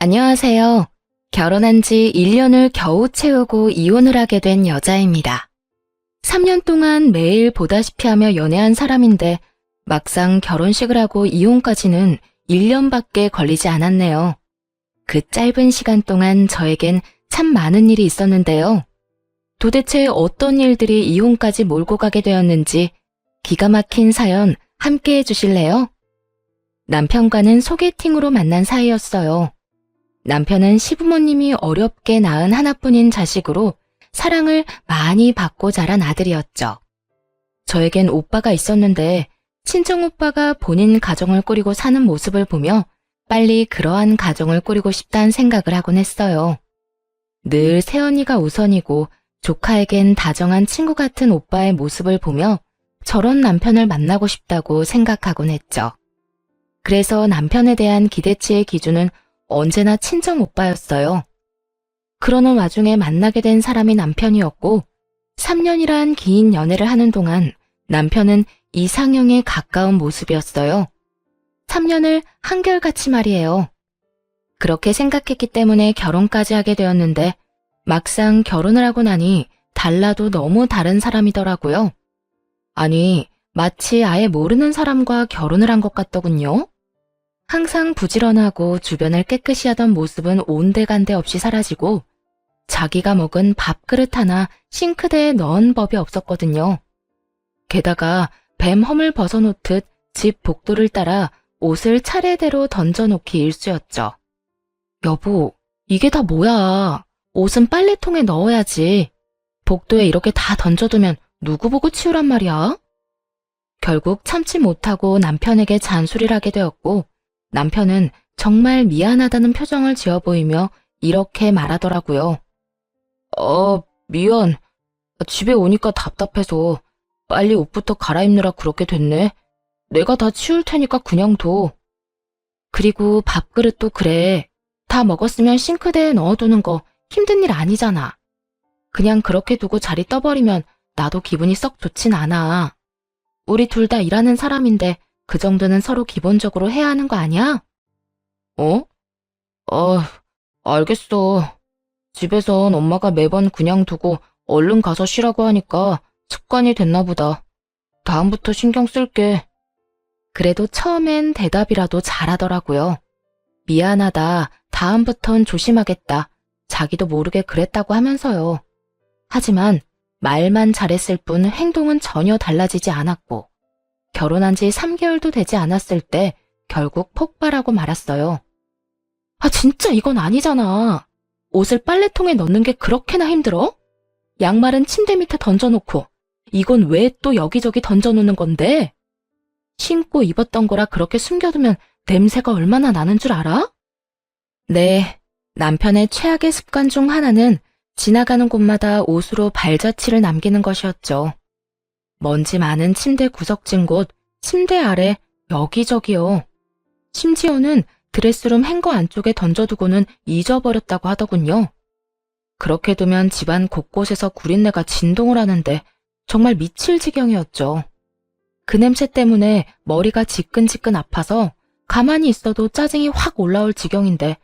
안녕하세요. 결혼한 지 1년을 겨우 채우고 이혼을 하게 된 여자입니다. 3년 동안 매일 보다시피 하며 연애한 사람인데 막상 결혼식을 하고 이혼까지는 1년밖에 걸리지 않았네요. 그 짧은 시간 동안 저에겐 참 많은 일이 있었는데요. 도대체 어떤 일들이 이혼까지 몰고 가게 되었는지 기가 막힌 사연 함께 해주실래요? 남편과는 소개팅으로 만난 사이였어요. 남편은 시부모님이 어렵게 낳은 하나뿐인 자식으로 사랑을 많이 받고 자란 아들이었죠. 저에겐 오빠가 있었는데 친정오빠가 본인 가정을 꾸리고 사는 모습을 보며 빨리 그러한 가정을 꾸리고 싶다는 생각을 하곤 했어요. 늘 새언니가 우선이고 조카에겐 다정한 친구 같은 오빠의 모습을 보며 저런 남편을 만나고 싶다고 생각하곤 했죠. 그래서 남편에 대한 기대치의 기준은 언제나 친정 오빠였어요. 그러는 와중에 만나게 된 사람이 남편이었고 3년이란 긴 연애를 하는 동안 남편은 이상형에 가까운 모습이었어요. 3년을 한결같이 말이에요. 그렇게 생각했기 때문에 결혼까지 하게 되었는데 막상 결혼을 하고 나니 달라도 너무 다른 사람이더라고요. 아니, 마치 아예 모르는 사람과 결혼을 한 것 같더군요. 항상 부지런하고 주변을 깨끗이 하던 모습은 온데간데 없이 사라지고 자기가 먹은 밥그릇 하나 싱크대에 넣은 법이 없었거든요. 게다가 뱀 허물 벗어놓듯 집 복도를 따라 옷을 차례대로 던져놓기 일쑤였죠. 여보, 이게 다 뭐야? 옷은 빨래통에 넣어야지. 복도에 이렇게 다 던져두면 누구 보고 치우란 말이야? 결국 참지 못하고 남편에게 잔소리를 하게 되었고 남편은 정말 미안하다는 표정을 지어 보이며 이렇게 말하더라고요. 미안. 집에 오니까 답답해서 빨리 옷부터 갈아입느라 그렇게 됐네. 내가 다 치울 테니까 그냥 둬. 그리고 밥그릇도 그래. 다 먹었으면 싱크대에 넣어두는 거 힘든 일 아니잖아. 그냥 그렇게 두고 자리 떠버리면 나도 기분이 썩 좋진 않아. 우리 둘 다 일하는 사람인데 그 정도는 서로 기본적으로 해야 하는 거 아니야? 어? 알겠어. 집에선 엄마가 매번 그냥 두고 얼른 가서 쉬라고 하니까 습관이 됐나 보다. 다음부터 신경 쓸게. 그래도 처음엔 대답이라도 잘하더라고요. 미안하다. 다음부턴 조심하겠다. 자기도 모르게 그랬다고 하면서요. 하지만 말만 잘했을 뿐 행동은 전혀 달라지지 않았고 결혼한 지 3개월도 되지 않았을 때 결국 폭발하고 말았어요. 아, 진짜 이건 아니잖아. 옷을 빨래통에 넣는 게 그렇게나 힘들어? 양말은 침대 밑에 던져놓고 이건 왜 또 여기저기 던져놓는 건데? 신고 입었던 거라 그렇게 숨겨두면 냄새가 얼마나 나는 줄 알아? 네, 남편의 최악의 습관 중 하나는 지나가는 곳마다 옷으로 발자취를 남기는 것이었죠. 먼지 많은 침대 구석진 곳, 침대 아래, 여기저기요. 심지어는 드레스룸 행거 안쪽에 던져두고는 잊어버렸다고 하더군요. 그렇게 두면 집안 곳곳에서 구린내가 진동을 하는데 정말 미칠 지경이었죠. 그 냄새 때문에 머리가 지끈지끈 아파서 가만히 있어도 짜증이 확 올라올 지경인데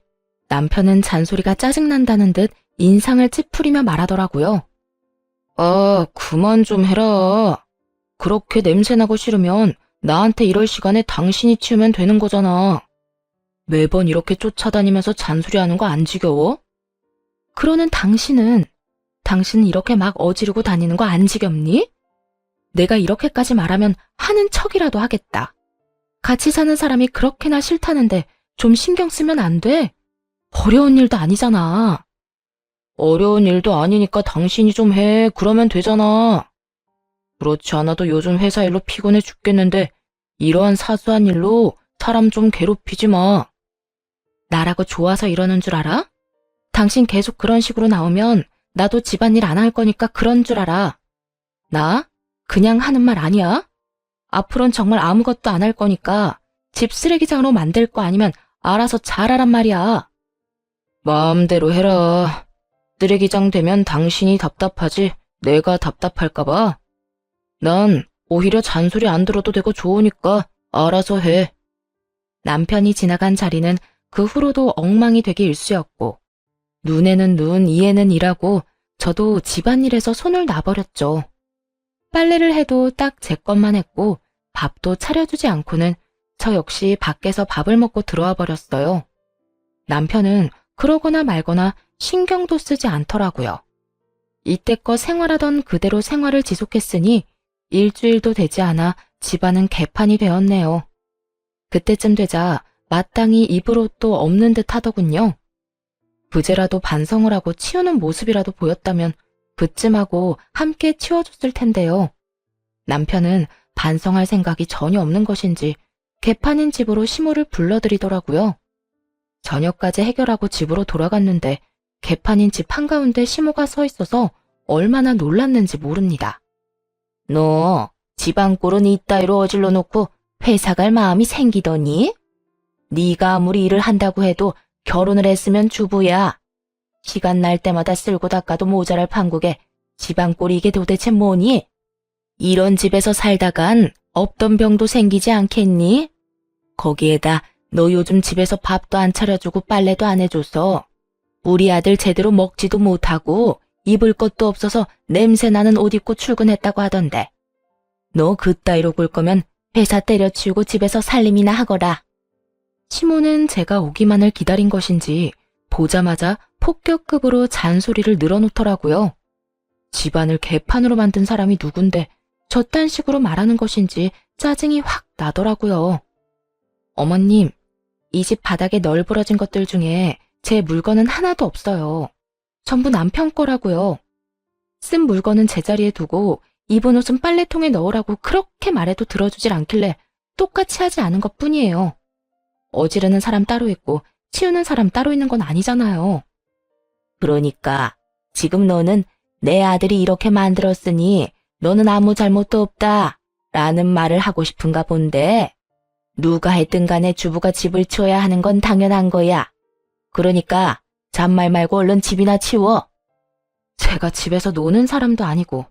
남편은 잔소리가 짜증난다는 듯 인상을 찌푸리며 말하더라고요. 그만 좀 해라. 그렇게 냄새나고 싫으면 나한테 이럴 시간에 당신이 치우면 되는 거잖아. 매번 이렇게 쫓아다니면서 잔소리하는 거 안 지겨워? 그러는 당신은 이렇게 막 어지르고 다니는 거 안 지겹니? 내가 이렇게까지 말하면 하는 척이라도 하겠다. 같이 사는 사람이 그렇게나 싫다는데 좀 신경 쓰면 안 돼? 어려운 일도 아니잖아. 어려운 일도 아니니까 당신이 좀 해. 그러면 되잖아. 그렇지 않아도 요즘 회사 일로 피곤해 죽겠는데 이러한 사소한 일로 사람 좀 괴롭히지 마. 나라고 좋아서 이러는 줄 알아? 당신 계속 그런 식으로 나오면 나도 집안일 안 할 거니까 그런 줄 알아. 나? 그냥 하는 말 아니야? 앞으론 정말 아무것도 안 할 거니까 집 쓰레기장으로 만들 거 아니면 알아서 잘하란 말이야. 마음대로 해라. 쓰레기장 되면 당신이 답답하지 내가 답답할까 봐. 난 오히려 잔소리 안 들어도 되고 좋으니까 알아서 해. 남편이 지나간 자리는 그 후로도 엉망이 되기 일쑤였고, 눈에는 눈, 이에는 이라고 저도 집안일에서 손을 놔버렸죠. 빨래를 해도 딱 제 것만 했고 밥도 차려주지 않고는 저 역시 밖에서 밥을 먹고 들어와 버렸어요. 남편은 그러거나 말거나 신경도 쓰지 않더라고요. 이때껏 생활하던 그대로 생활을 지속했으니 일주일도 되지 않아 집안은 개판이 되었네요. 그때쯤 되자 마땅히 입을 옷도 없는 듯 하더군요. 부재라도 반성을 하고 치우는 모습이라도 보였다면 그쯤하고 함께 치워줬을 텐데요. 남편은 반성할 생각이 전혀 없는 것인지 개판인 집으로 시모를 불러들이더라고요. 저녁까지 해결하고 집으로 돌아갔는데 개판인 집 한가운데 시모가 서 있어서 얼마나 놀랐는지 모릅니다. 너 집안 꼴은 이따위로 어질러 놓고 회사 갈 마음이 생기더니? 네가 아무리 일을 한다고 해도 결혼을 했으면 주부야. 시간 날 때마다 쓸고 닦아도 모자랄 판국에 집안 꼴이 이게 도대체 뭐니? 이런 집에서 살다간 없던 병도 생기지 않겠니? 거기에다 너 요즘 집에서 밥도 안 차려주고 빨래도 안 해줘서 우리 아들 제대로 먹지도 못하고 입을 것도 없어서 냄새나는 옷 입고 출근했다고 하던데. 너 그따위로 굴 거면 회사 때려치우고 집에서 살림이나 하거라. 시모는 제가 오기만을 기다린 것인지 보자마자 폭격급으로 잔소리를 늘어놓더라고요. 집안을 개판으로 만든 사람이 누군데 저딴 식으로 말하는 것인지 짜증이 확 나더라고요. 어머님, 이 집 바닥에 널브러진 것들 중에 제 물건은 하나도 없어요. 전부 남편 거라고요. 쓴 물건은 제자리에 두고 입은 옷은 빨래통에 넣으라고 그렇게 말해도 들어주질 않길래 똑같이 하지 않은 것뿐이에요. 어지르는 사람 따로 있고 치우는 사람 따로 있는 건 아니잖아요. 그러니까 지금 너는 내 아들이 이렇게 만들었으니 너는 아무 잘못도 없다 라는 말을 하고 싶은가 본데, 누가 했든 간에 주부가 집을 치워야 하는 건 당연한 거야. 그러니까 잔말 말고 얼른 집이나 치워. 제가 집에서 노는 사람도 아니고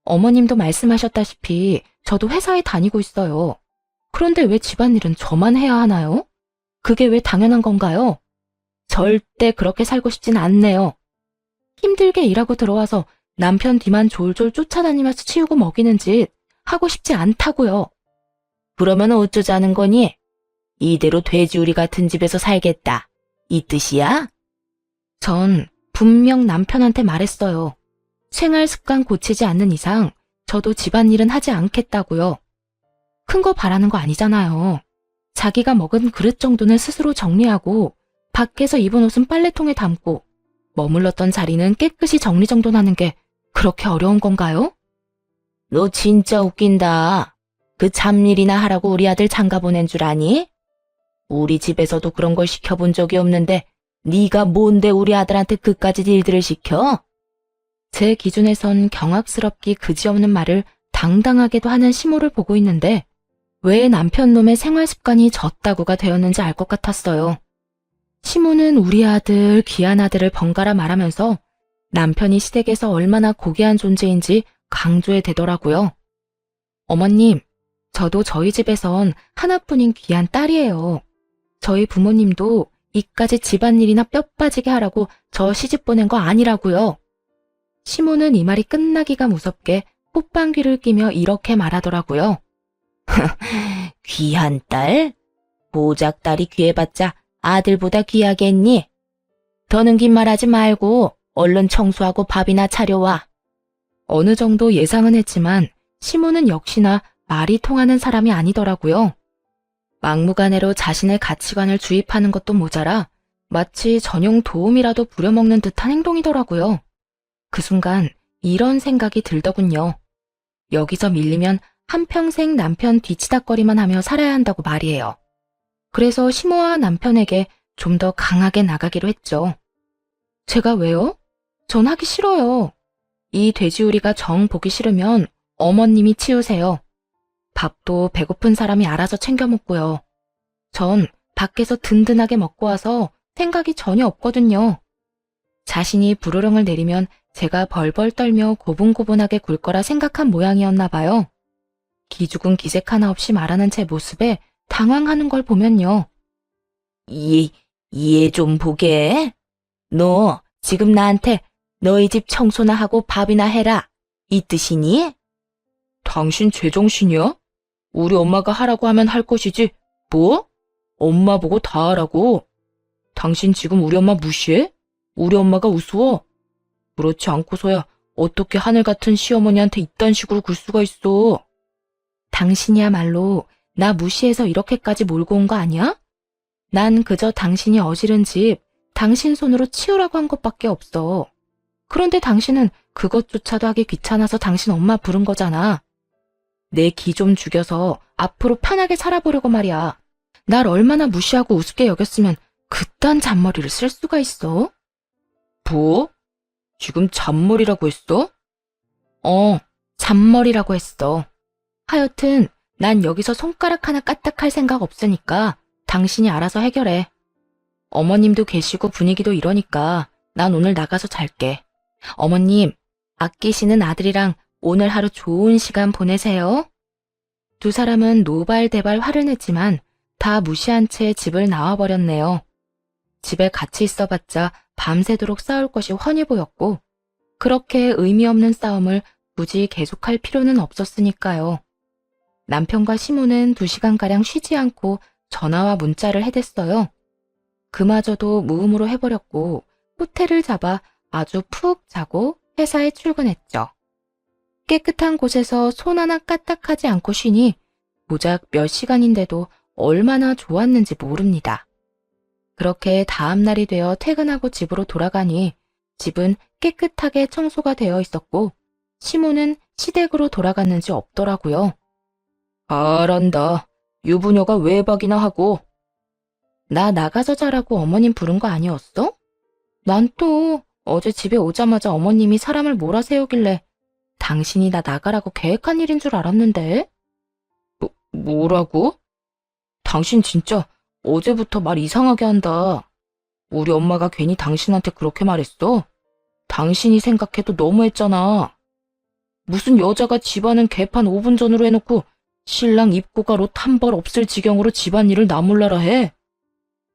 어머님도 말씀하셨다시피 저도 회사에 다니고 있어요. 그런데 왜 집안일은 저만 해야 하나요? 그게 왜 당연한 건가요? 절대 그렇게 살고 싶진 않네요. 힘들게 일하고 들어와서 남편 뒤만 졸졸 쫓아다니면서 치우고 먹이는 짓 하고 싶지 않다고요. 그러면 어쩌자는 거니? 이대로 돼지우리 같은 집에서 살겠다. 이 뜻이야? 전 분명 남편한테 말했어요. 생활 습관 고치지 않는 이상 저도 집안일은 하지 않겠다고요. 큰 거 바라는 거 아니잖아요. 자기가 먹은 그릇 정도는 스스로 정리하고 밖에서 입은 옷은 빨래통에 담고 머물렀던 자리는 깨끗이 정리정돈하는 게 그렇게 어려운 건가요? 너 진짜 웃긴다. 그 잡일이나 하라고 우리 아들 장가 보낸 줄 아니? 우리 집에서도 그런 걸 시켜본 적이 없는데 네가 뭔데 우리 아들한테 그까짓 일들을 시켜? 제 기준에선 경악스럽기 그지없는 말을 당당하게도 하는 시모를 보고 있는데 왜 남편 놈의 생활 습관이 졌다고가 되었는지 알 것 같았어요. 시모는 우리 아들, 귀한 아들을 번갈아 말하면서 남편이 시댁에서 얼마나 고귀한 존재인지 강조해 대더라고요. 어머님, 저도 저희 집에선 하나뿐인 귀한 딸이에요. 저희 부모님도 이까지 집안일이나 뼈 빠지게 하라고 저 시집 보낸 거 아니라고요. 시모는 이 말이 끝나기가 무섭게 pot방귀를 끼며 이렇게 말하더라고요. 귀한 딸? 보작딸이 귀해봤자 아들보다 귀하겠니? 더는 긴 말하지 말고 얼른 청소하고 밥이나 차려와. 어느 정도 예상은 했지만 시모는 역시나 말이 통하는 사람이 아니더라고요. 막무가내로 자신의 가치관을 주입하는 것도 모자라 마치 전용 도움이라도 부려먹는 듯한 행동이더라고요. 그 순간 이런 생각이 들더군요. 여기서 밀리면 한평생 남편 뒤치다꺼리만 하며 살아야 한다고 말이에요. 그래서 시모와 남편에게 좀 더 강하게 나가기로 했죠. 제가 왜요? 전 하기 싫어요. 이 돼지우리가 정 보기 싫으면 어머님이 치우세요. 밥도 배고픈 사람이 알아서 챙겨 먹고요. 전 밖에서 든든하게 먹고 와서 생각이 전혀 없거든요. 자신이 불호령을 내리면 제가 벌벌 떨며 고분고분하게 굴 거라 생각한 모양이었나 봐요. 기죽은 기색 하나 없이 말하는 제 모습에 당황하는 걸 보면요. 이해 좀 보게. 너 지금 나한테 너희 집 청소나 하고 밥이나 해라. 이 뜻이니? 당신 제정신이야? 우리 엄마가 하라고 하면 할 것이지. 뭐? 엄마 보고 다 하라고? 당신 지금 우리 엄마 무시해? 우리 엄마가 우스워? 그렇지 않고서야 어떻게 하늘 같은 시어머니한테 이딴 식으로 굴 수가 있어? 당신이야말로 나 무시해서 이렇게까지 몰고 온 거 아니야? 난 그저 당신이 어지른 집, 당신 손으로 치우라고 한 것밖에 없어. 그런데 당신은 그것조차도 하기 귀찮아서 당신 엄마 부른 거잖아. 내 기 좀 죽여서 앞으로 편하게 살아보려고 말이야. 날 얼마나 무시하고 우습게 여겼으면 그딴 잔머리를 쓸 수가 있어? 뭐? 지금 잔머리라고 했어? 잔머리라고 했어. 하여튼 난 여기서 손가락 하나 까딱할 생각 없으니까 당신이 알아서 해결해. 어머님도 계시고 분위기도 이러니까 난 오늘 나가서 잘게. 어머님, 아끼시는 아들이랑 오늘 하루 좋은 시간 보내세요. 두 사람은 노발대발 화를 냈지만 다 무시한 채 집을 나와버렸네요. 집에 같이 있어봤자 밤새도록 싸울 것이 훤히 보였고 그렇게 의미 없는 싸움을 굳이 계속할 필요는 없었으니까요. 남편과 시모는 2시간가량 쉬지 않고 전화와 문자를 해댔어요. 그마저도 무음으로 해버렸고 호텔을 잡아 아주 푹 자고 회사에 출근했죠. 깨끗한 곳에서 손 하나 까딱하지 않고 쉬니 고작 몇 시간인데도 얼마나 좋았는지 모릅니다. 그렇게 다음 날이 되어 퇴근하고 집으로 돌아가니 집은 깨끗하게 청소가 되어 있었고 시모는 시댁으로 돌아갔는지 없더라고요. 잘한다. 유부녀가 외박이나 하고. 나 나가서 자라고 어머님 부른 거 아니었어? 난 또 어제 집에 오자마자 어머님이 사람을 몰아세우길래 당신이 나 나가라고 계획한 일인 줄 알았는데. 뭐라고? 당신 진짜 어제부터 말 이상하게 한다. 우리 엄마가 괜히 당신한테 그렇게 말했어? 당신이 생각해도 너무했잖아. 무슨 여자가 집안은 개판 5분 전으로 해놓고 신랑 입고가 롯 한 벌 없을 지경으로 집안일을 나 몰라라 해.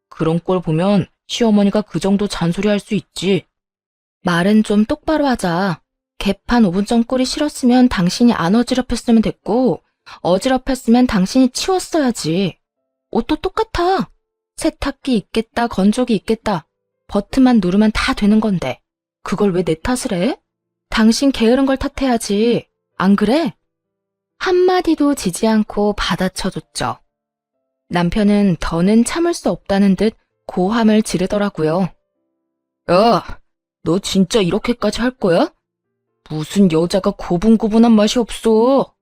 그런 꼴 보면 시어머니가 그 정도 잔소리할 수 있지. 말은 좀 똑바로 하자. 개판 5분 전 꼴이 싫었으면 당신이 안 어지럽혔으면 됐고 어지럽혔으면 당신이 치웠어야지. 옷도 똑같아. 세탁기 있겠다, 건조기 있겠다. 버튼만 누르면 다 되는 건데 그걸 왜 내 탓을 해? 당신 게으른 걸 탓해야지. 안 그래? 한마디도 지지 않고 받아쳐줬죠. 남편은 더는 참을 수 없다는 듯 고함을 지르더라고요. 야, 너 진짜 이렇게까지 할 거야? 무슨 여자가 고분고분한 맛이 없어.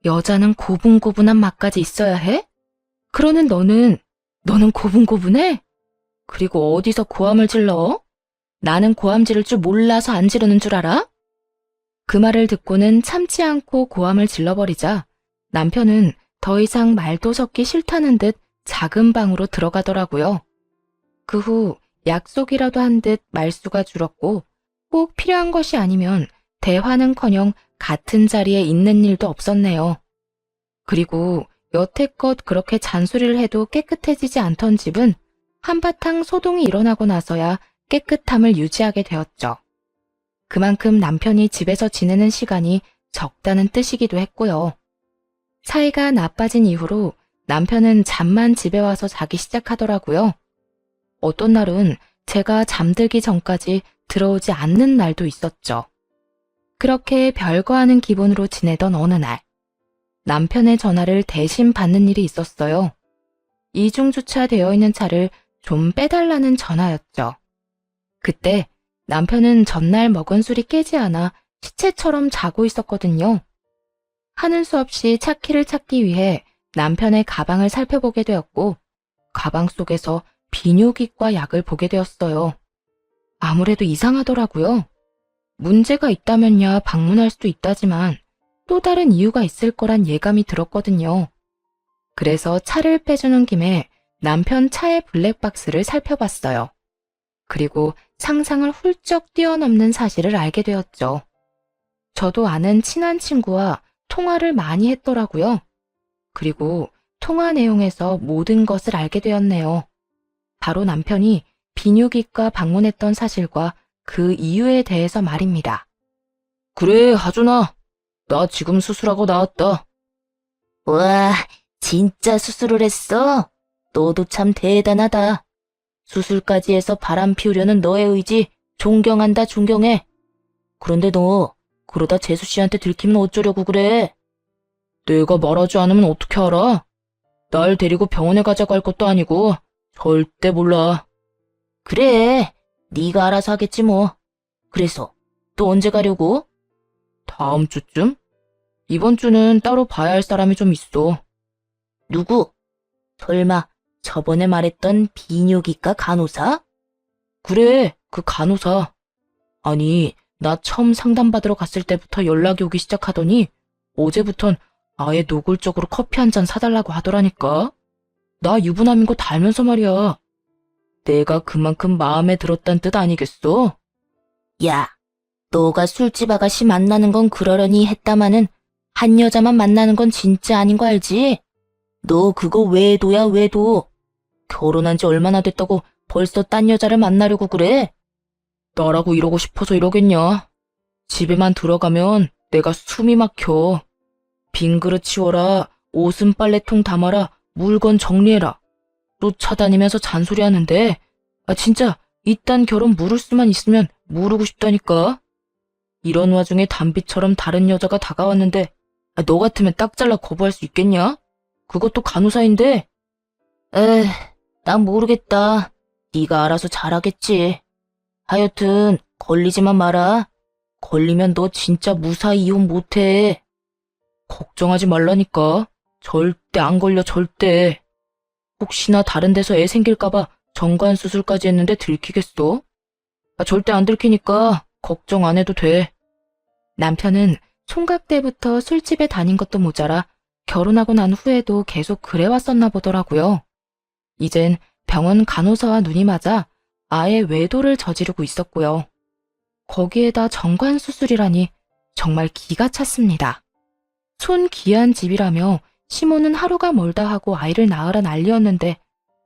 여자는 고분고분한 맛까지 있어야 해? 그러는 너는 고분고분해? 그리고 어디서 고함을 질러? 나는 고함 지를 줄 몰라서 안 지르는 줄 알아? 그 말을 듣고는 참지 않고 고함을 질러버리자 남편은 더 이상 말도 섞기 싫다는 듯 작은 방으로 들어가더라고요. 그 후 약속이라도 한 듯 말수가 줄었고 꼭 필요한 것이 아니면 대화는커녕 같은 자리에 있는 일도 없었네요. 그리고 여태껏 그렇게 잔소리를 해도 깨끗해지지 않던 집은 한바탕 소동이 일어나고 나서야 깨끗함을 유지하게 되었죠. 그만큼 남편이 집에서 지내는 시간이 적다는 뜻이기도 했고요. 사이가 나빠진 이후로 남편은 잠만 집에 와서 자기 시작하더라고요. 어떤 날은 제가 잠들기 전까지 들어오지 않는 날도 있었죠. 그렇게 별거 아닌 기분으로 지내던 어느 날, 남편의 전화를 대신 받는 일이 있었어요. 이중주차되어 있는 차를 좀 빼달라는 전화였죠. 그때 남편은 전날 먹은 술이 깨지 않아 시체처럼 자고 있었거든요. 하는 수 없이 차키를 찾기 위해 남편의 가방을 살펴보게 되었고 가방 속에서 비뇨기과 약을 보게 되었어요. 아무래도 이상하더라고요. 문제가 있다면야 방문할 수도 있다지만 또 다른 이유가 있을 거란 예감이 들었거든요. 그래서 차를 빼주는 김에 남편 차의 블랙박스를 살펴봤어요. 그리고 상상을 훌쩍 뛰어넘는 사실을 알게 되었죠. 저도 아는 친한 친구와 통화를 많이 했더라고요. 그리고 통화 내용에서 모든 것을 알게 되었네요. 바로 남편이 비뇨기과 방문했던 사실과 그 이유에 대해서 말입니다. 그래, 하준아. 나 지금 수술하고 나왔다. 와, 진짜 수술을 했어? 너도 참 대단하다. 수술까지 해서 바람 피우려는 너의 의지 존경한다, 존경해. 그런데 너 그러다 재수 씨한테 들키면 어쩌려고 그래? 내가 말하지 않으면 어떻게 알아? 날 데리고 병원에 가자고 할 것도 아니고 절대 몰라. 그래, 네가 알아서 하겠지 뭐. 그래서 또 언제 가려고? 다음 주쯤? 이번 주는 따로 봐야 할 사람이 좀 있어. 누구? 설마 저번에 말했던 비뇨기과 간호사? 그래, 그 간호사. 아니, 나 처음 상담받으러 갔을 때부터 연락이 오기 시작하더니 어제부턴 아예 노골적으로 커피 한 잔 사달라고 하더라니까. 나 유부남인 거 다 알면서 말이야. 내가 그만큼 마음에 들었단 뜻 아니겠어? 야, 너가 술집 아가씨 만나는 건 그러려니 했다마는 한 여자만 만나는 건 진짜 아닌 거 알지? 너 그거 외도야, 외도. 결혼한 지 얼마나 됐다고 벌써 딴 여자를 만나려고 그래? 나라고 이러고 싶어서 이러겠냐? 집에만 들어가면 내가 숨이 막혀. 빈 그릇 치워라, 옷은 빨래통 담아라, 물건 정리해라. 쫓아다니면서 잔소리하는데 진짜 이딴 결혼 물을 수만 있으면 무르고 싶다니까. 이런 와중에 담비처럼 다른 여자가 다가왔는데 너 같으면 딱 잘라 거부할 수 있겠냐? 그것도 간호사인데. 난 모르겠다. 네가 알아서 잘하겠지. 하여튼 걸리지만 마라. 걸리면 너 진짜 무사히 이혼 못해. 걱정하지 말라니까. 절대 안 걸려, 절대. 혹시나 다른 데서 애 생길까봐 정관 수술까지 했는데 들키겠어? 절대 안 들키니까 걱정 안 해도 돼. 남편은 총각 때부터 술집에 다닌 것도 모자라 결혼하고 난 후에도 계속 그래왔었나 보더라고요. 이젠 병원 간호사와 눈이 맞아 아예 외도를 저지르고 있었고요. 거기에다 정관 수술이라니 정말 기가 찼습니다. 손 귀한 집이라며 시모는 하루가 멀다 하고 아이를 낳으라 난리였는데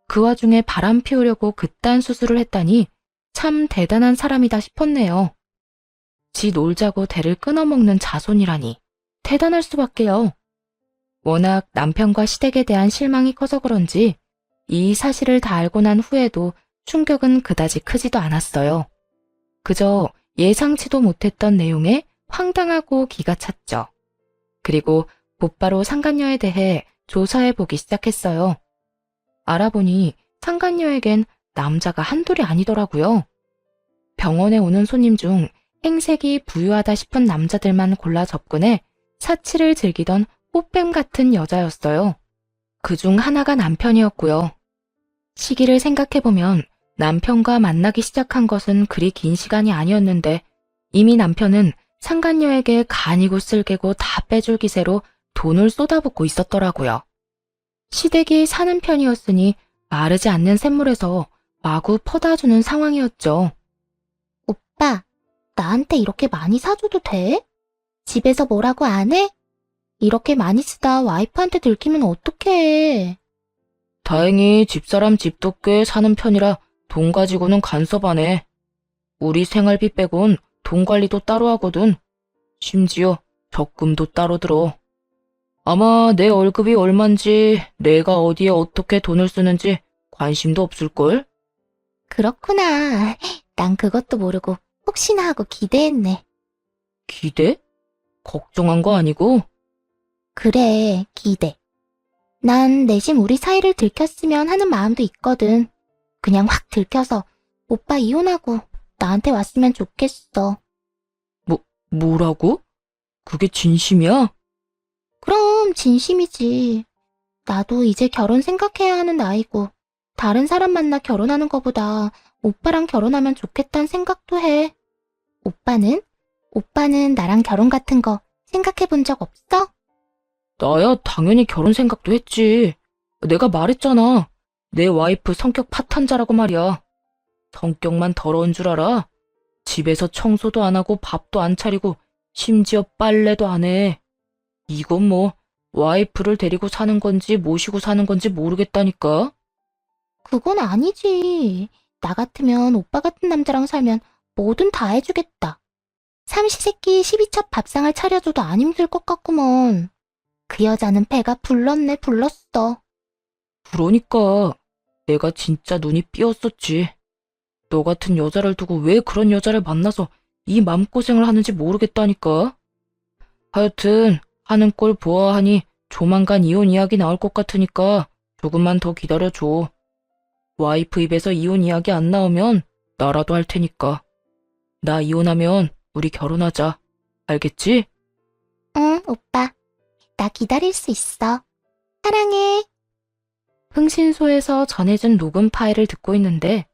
그 와중에 바람 피우려고 그딴 수술을 했다니 참 대단한 사람이다 싶었네요. 지 놀자고 대를 끊어먹는 자손이라니 대단할 수밖에요. 워낙 남편과 시댁에 대한 실망이 커서 그런지 이 사실을 다 알고 난 후에도 충격은 그다지 크지도 않았어요. 그저 예상치도 못했던 내용에 황당하고 기가 찼죠. 그리고 곧바로 상간녀에 대해 조사해보기 시작했어요. 알아보니 상간녀에겐 남자가 한둘이 아니더라고요. 병원에 오는 손님 중 행색이 부유하다 싶은 남자들만 골라 접근해 사치를 즐기던 꽃뱀 같은 여자였어요. 그중 하나가 남편이었고요. 시기를 생각해보면 남편과 만나기 시작한 것은 그리 긴 시간이 아니었는데 이미 남편은 상간녀에게 간이고 쓸개고 다 빼줄 기세로 돈을 쏟아붓고 있었더라고요. 시댁이 사는 편이었으니 마르지 않는 샘물에서 마구 퍼다주는 상황이었죠. 오빠, 나한테 이렇게 많이 사줘도 돼? 집에서 뭐라고 안 해? 이렇게 많이 쓰다 와이프한테 들키면 어떡해. 다행히 집사람 집도 꽤 사는 편이라 돈 가지고는 간섭 안 해. 우리 생활비 빼곤 돈 관리도 따로 하거든. 심지어 적금도 따로 들어. 아마 내 월급이 얼만지 내가 어디에 어떻게 돈을 쓰는지 관심도 없을걸? 그렇구나. 난 그것도 모르고 혹시나 하고 기대했네. 기대? 걱정한 거 아니고? 그래, 기대. 난 내심 우리 사이를 들켰으면 하는 마음도 있거든. 그냥 확 들켜서 오빠 이혼하고 나한테 왔으면 좋겠어. 뭐라고? 그게 진심이야? 그럼 진심이지. 나도 이제 결혼 생각해야 하는 나이고 다른 사람 만나 결혼하는 거보다 오빠랑 결혼하면 좋겠다는 생각도 해. 오빠는? 오빠는 나랑 결혼 같은 거 생각해 본 적 없어? 나야 당연히 결혼 생각도 했지. 내가 말했잖아. 내 와이프 성격 파탄자라고 말이야. 성격만 더러운 줄 알아? 집에서 청소도 안 하고 밥도 안 차리고 심지어 빨래도 안 해. 이건 뭐 와이프를 데리고 사는 건지 모시고 사는 건지 모르겠다니까. 그건 아니지. 나 같으면 오빠 같은 남자랑 살면 뭐든 다 해주겠다. 삼시세끼 12첩 밥상을 차려줘도 안 힘들 것 같구먼. 그 여자는 배가 불렀네, 불렀어. 그러니까 내가 진짜 눈이 삐었었지. 너 같은 여자를 두고 왜 그런 여자를 만나서 이 맘고생을 하는지 모르겠다니까. 하여튼 하는 꼴 보아하니 조만간 이혼 이야기 나올 것 같으니까 조금만 더 기다려줘. 와이프 입에서 이혼 이야기 안 나오면 나라도 할 테니까. 나 이혼하면 우리 결혼하자. 알겠지? 응, 오빠. 나 기다릴 수 있어. 사랑해. 흥신소에서 전해준 녹음 파일을 듣고 있는데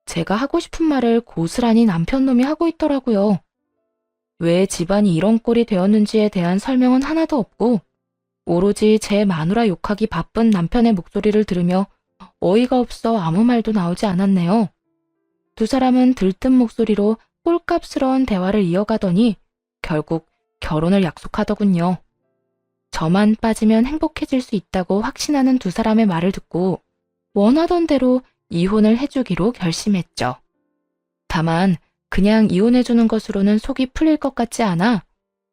제가 하고 싶은 말을 고스란히 남편 놈이 하고 있더라고요. 왜 집안이 이런 꼴이 되었는지에 대한 설명은 하나도 없고 오로지 제 마누라 욕하기 바쁜 남편의 목소리를 들으며 어이가 없어 아무 말도 나오지 않았네요. 두 사람은 들뜬 목소리로 꼴값스러운 대화를 이어가더니 결국 결혼을 약속하더군요. 저만 빠지면 행복해질 수 있다고 확신하는 두 사람의 말을 듣고 원하던 대로 이혼을 해주기로 결심했죠. 다만 그냥 이혼해주는 것으로는 속이 풀릴 것 같지 않아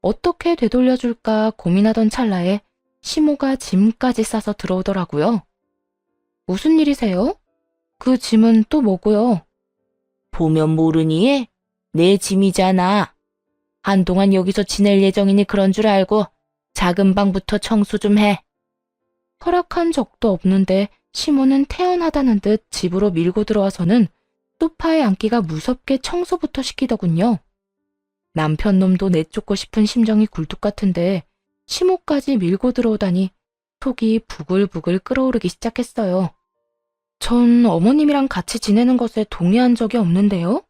어떻게 되돌려줄까 고민하던 찰나에 시모가 짐까지 싸서 들어오더라고요. 무슨 일이세요? 그 짐은 또 뭐고요? 보면 모르니? 내 짐이잖아. 한동안 여기서 지낼 예정이니 그런 줄 알고 작은 방부터 청소 좀 해. 허락한 적도 없는데 시모는 태연하다는 듯 집으로 밀고 들어와서는 소파에 앉기가 무섭게 청소부터 시키더군요. 남편 놈도 내쫓고 싶은 심정이 굴뚝 같은데 시모까지 밀고 들어오다니 속이 부글부글 끓어오르기 시작했어요. 전 어머님이랑 같이 지내는 것에 동의한 적이 없는데요?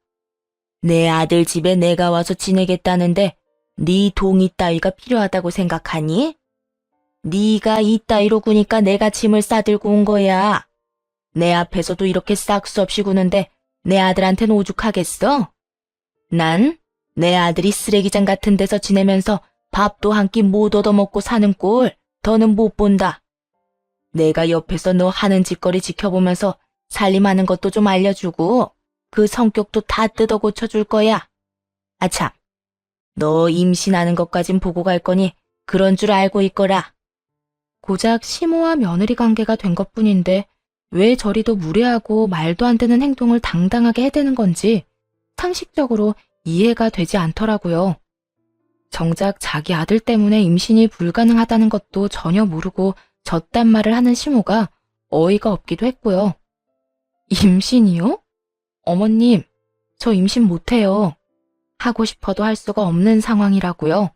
내 아들 집에 내가 와서 지내겠다는데 네 동의 따위가 필요하다고 생각하니? 네가 이 따위로 구니까 내가 짐을 싸들고 온 거야. 내 앞에서도 이렇게 싹 수 없이 구는데 내 아들한테는 오죽하겠어? 난 내 아들이 쓰레기장 같은 데서 지내면서 밥도 한 끼 못 얻어먹고 사는 꼴 더는 못 본다. 내가 옆에서 너 하는 짓거리 지켜보면서 살림하는 것도 좀 알려주고 그 성격도 다 뜯어 고쳐줄 거야. 아참, 너 임신하는 것까진 보고 갈 거니 그런 줄 알고 있거라. 고작 시모와 며느리 관계가 된 것뿐인데 왜 저리도 무례하고 말도 안 되는 행동을 당당하게 해대는 건지 상식적으로 이해가 되지 않더라고요. 정작 자기 아들 때문에 임신이 불가능하다는 것도 전혀 모르고 저딴 말을 하는 시모가 어이가 없기도 했고요. 임신이요? 어머님, 저 임신 못해요. 하고 싶어도 할 수가 없는 상황이라고요.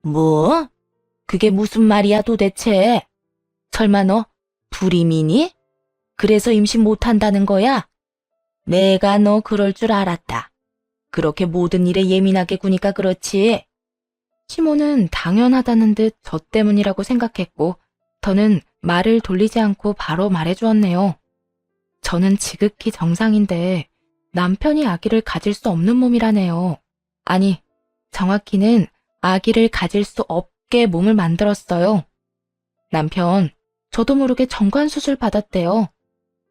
뭐? 그게 무슨 말이야 도대체? 설마 너 불임이니? 그래서 임신 못한다는 거야? 내가 너 그럴 줄 알았다. 그렇게 모든 일에 예민하게 구니까 그렇지. 시모는 당연하다는 듯 저 때문이라고 생각했고 저는 말을 돌리지 않고 바로 말해주었네요. 저는 지극히 정상인데 남편이 아기를 가질 수 없는 몸이라네요. 아니, 정확히는 아기를 가질 수 없게 몸을 만들었어요. 남편, 저도 모르게 정관수술 받았대요.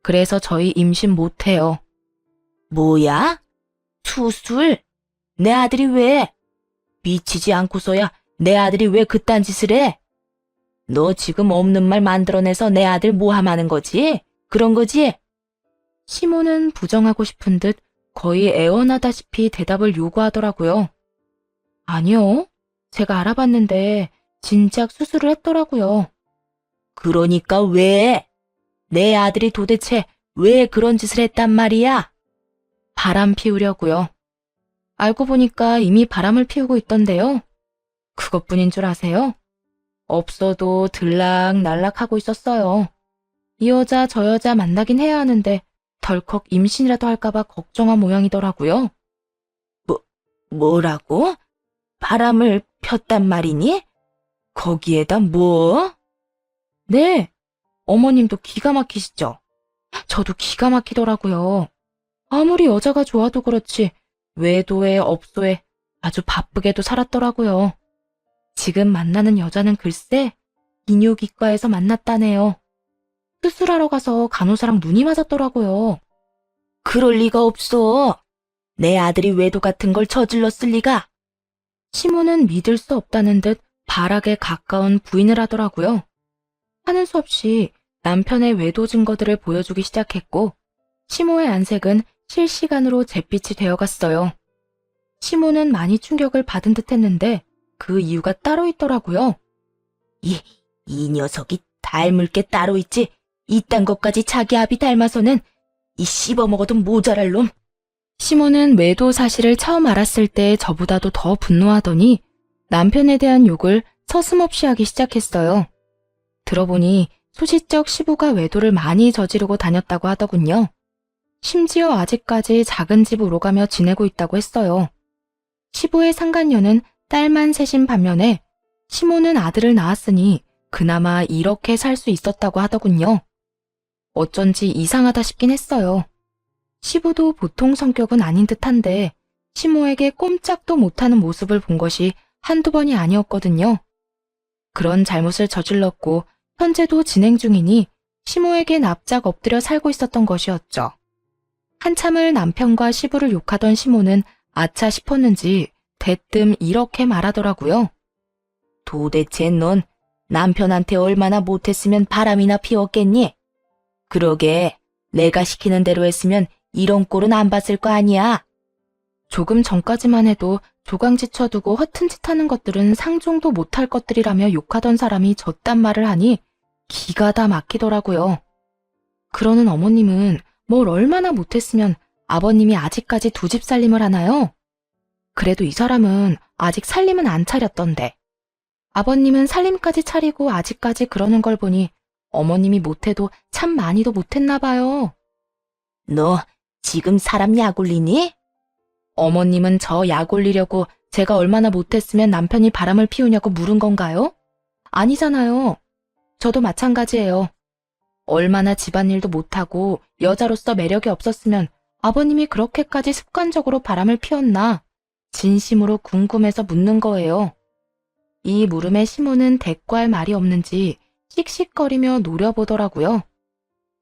그래서 저희 임신 못해요. 뭐야? 수술? 내 아들이 왜? 미치지 않고서야 내 아들이 왜 그딴 짓을 해? 너 지금 없는 말 만들어내서 내 아들 모함하는 거지? 그런 거지? 시모는 부정하고 싶은 듯 거의 애원하다시피 대답을 요구하더라고요. 아니요. 제가 알아봤는데 진작 수술을 했더라고요. 그러니까 왜? 내 아들이 도대체 왜 그런 짓을 했단 말이야? 바람 피우려고요. 알고 보니까 이미 바람을 피우고 있던데요. 그것뿐인 줄 아세요? 없어도 들락날락하고 있었어요. 이 여자 저 여자 만나긴 해야 하는데 덜컥 임신이라도 할까봐 걱정한 모양이더라고요. 뭐라고? 바람을 폈단 말이니? 거기에다 뭐? 네, 어머님도 기가 막히시죠? 저도 기가 막히더라고요. 아무리 여자가 좋아도 그렇지 외도에 업소에 아주 바쁘게도 살았더라고요. 지금 만나는 여자는 글쎄 이뇨기과에서 만났다네요. 수술하러 가서 간호사랑 눈이 맞았더라고요. 그럴 리가 없어. 내 아들이 외도 같은 걸 저질렀을 리가. 시모는 믿을 수 없다는 듯 발악에 가까운 부인을 하더라고요. 하는 수 없이 남편의 외도 증거들을 보여주기 시작했고, 시모의 안색은 실시간으로 잿빛이 되어갔어요. 시모는 많이 충격을 받은 듯 했는데 그 이유가 따로 있더라고요. 이 녀석이 닮을 게 따로 있지. 이딴 것까지 자기 아비 닮아서는 이 씹어먹어도 모자랄 놈. 시모는 외도 사실을 처음 알았을 때 저보다도 더 분노하더니 남편에 대한 욕을 서슴없이 하기 시작했어요. 들어보니 소시적 시부가 외도를 많이 저지르고 다녔다고 하더군요. 심지어 아직까지 작은 집 오러가며 지내고 있다고 했어요. 시부의 상간녀는 딸만 셋인 반면에 시모는 아들을 낳았으니 그나마 이렇게 살 수 있었다고 하더군요. 어쩐지 이상하다 싶긴 했어요. 시부도 보통 성격은 아닌 듯한데 시모에게 꼼짝도 못하는 모습을 본 것이 한두 번이 아니었거든요. 그런 잘못을 저질렀고 현재도 진행 중이니 시모에게 납작 엎드려 살고 있었던 것이었죠. 한참을 남편과 시부를 욕하던 시모는 아차 싶었는지 대뜸 이렇게 말하더라고요. 도대체 넌 남편한테 얼마나 못했으면 바람이나 피웠겠니? 그러게 내가 시키는 대로 했으면 이런 꼴은 안 봤을 거 아니야. 조금 전까지만 해도 조강지 쳐두고 허튼 짓 하는 것들은 상종도 못할 것들이라며 욕하던 사람이 저딴 말을 하니 기가 다 막히더라고요. 그러는 어머님은 뭘 얼마나 못했으면 아버님이 아직까지 두 집 살림을 하나요? 그래도 이 사람은 아직 살림은 안 차렸던데. 아버님은 살림까지 차리고 아직까지 그러는 걸 보니 어머님이 못해도 참 많이도 못했나 봐요. 너 지금 사람 약 올리니? 어머님은 저 약 올리려고 제가 얼마나 못했으면 남편이 바람을 피우냐고 물은 건가요? 아니잖아요. 저도 마찬가지예요. 얼마나 집안일도 못하고 여자로서 매력이 없었으면 아버님이 그렇게까지 습관적으로 바람을 피웠나 진심으로 궁금해서 묻는 거예요. 이 물음에 시모는 대꾸할 말이 없는지 씩씩거리며 노려보더라고요.